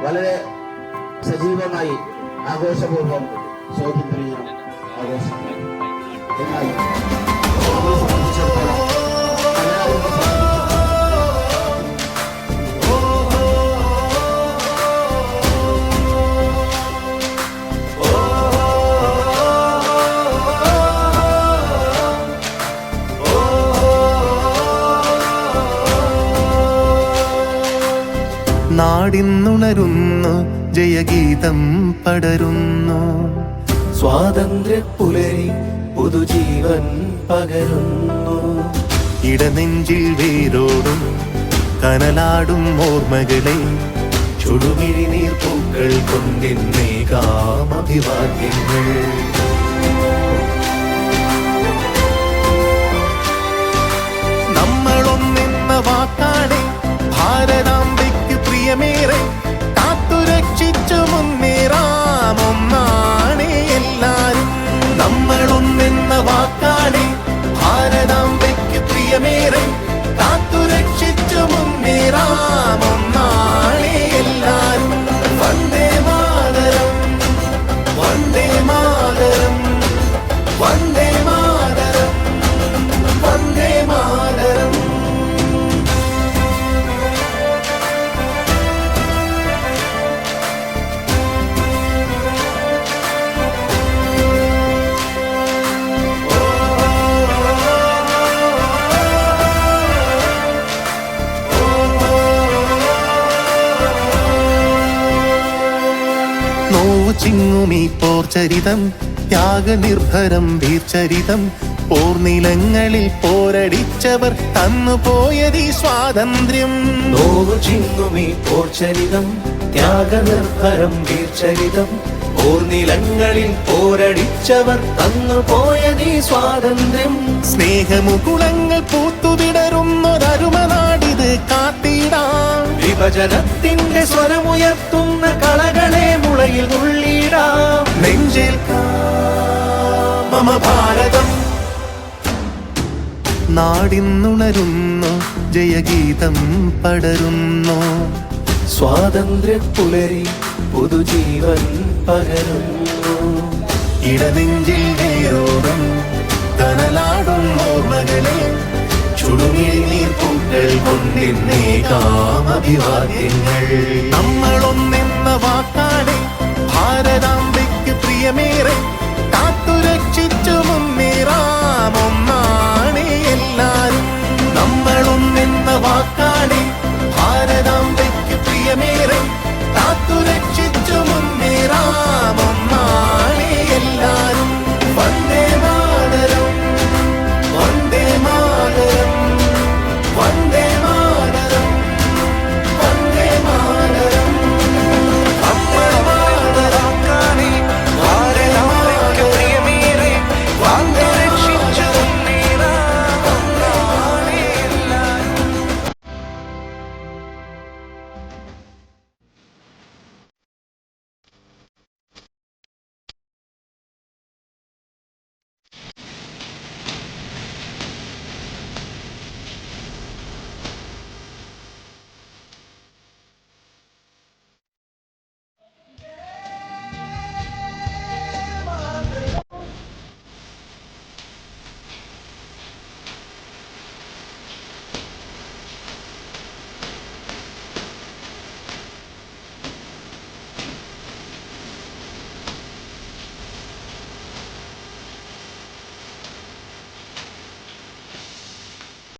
വളരെ സജീവമായി ആഘോഷപൂർവ്വം സ്വാതന്ത്ര്യ ആഘോഷിക്കും. എന്നാൽ നമ്മളെ സംബന്ധിച്ചിടത്തോളം നാടിന്നുണരുന്നു, ജയഗീതം പടരുന്നു, സ്വാതന്ത്ര്യ പുലരി പുതുജീവൻ പകരുന്നു. ഇടനെഞ്ചിൽ വേരോടും കനലാടും ഓർമ്മകളെ ചുടുമിഴിനീർ പൂക്കൾ കൊണ്ടിന്നേകാം അഭിവാദ്യങ്ങൾ. നമ്മളൊന്നെന്ന വാക്കാടെ ഭാരതാംബയ്ക്ക് പ്രിയമേറെ കാത്തുരക്ഷിച്ചു മുന്നേറാം ഒന്നാണേ എല്ലാരും. നമ്മളൊന്നെന്ന വാക്കാടെ ഭാരതാംബയ്ക്ക് പ്രിയമേറെ കാത്തുരക്ഷിച്ചു മുന്നേറാം ഒന്നാണേ എല്ലാരും. വന്ദേ മാതരം, വന്ദേ മാതരം, വന്ദേ മാതരം, വന്ദേ മാതരം. നോവു ചിങ്ങുമീ പോർചരിതം, ത്യാഗനിർഭരം വീർചരിതം, പോർനിലങ്ങളിൽ പോരടിച്ചവർ തന്നുപോയതീ സ്വാതന്ത്ര്യം. നോവു ചിങ്ങുമീ പോർചരിതം, ത്യാഗനിർഭരം വീർചരിതം, പോർനിലങ്ങളിൽ പോരടിച്ചവർ തന്നുപോയതീ സ്വാതന്ത്ര്യം. സ്നേഹമുകുളങ്ങൾ പൂത്തുവിടരുന്നൊരരുമനാടിത് കാത്തിടാം. വിഭജനത്തിന്റെ സ്വരമുയർത്തുന്ന കളകളെ മുളയിൽ നുള്ളിടാം. നെഞ്ചേൽക്കാം മമ ഭാരതം. നാടിന്നുണരുന്നു, ജയഗീതം പടരുന്നു, സ്വാതന്ത്ര്യ പുലരി പുതുജീവൻ പകരുന്നു. ഇടനെഞ്ചിൽ വേരോടും കനലാടും ഓർമ്മകളെ ചുടുമിഴിനീർ പൂക്കൾ കൊണ്ടിന്നേകാം അഭിവാദ്യങ്ങൾ. നമ്മളൊന്നെന്ന വാക്കാടെ ഭാരതാംബയ്ക്ക് പ്രിയമേറെ കാത്തുരക്ഷിച്ചു മുന്നേറാം ഒന്നാണേ എല്ലാരും. നമ്മളൊന്നെന്ന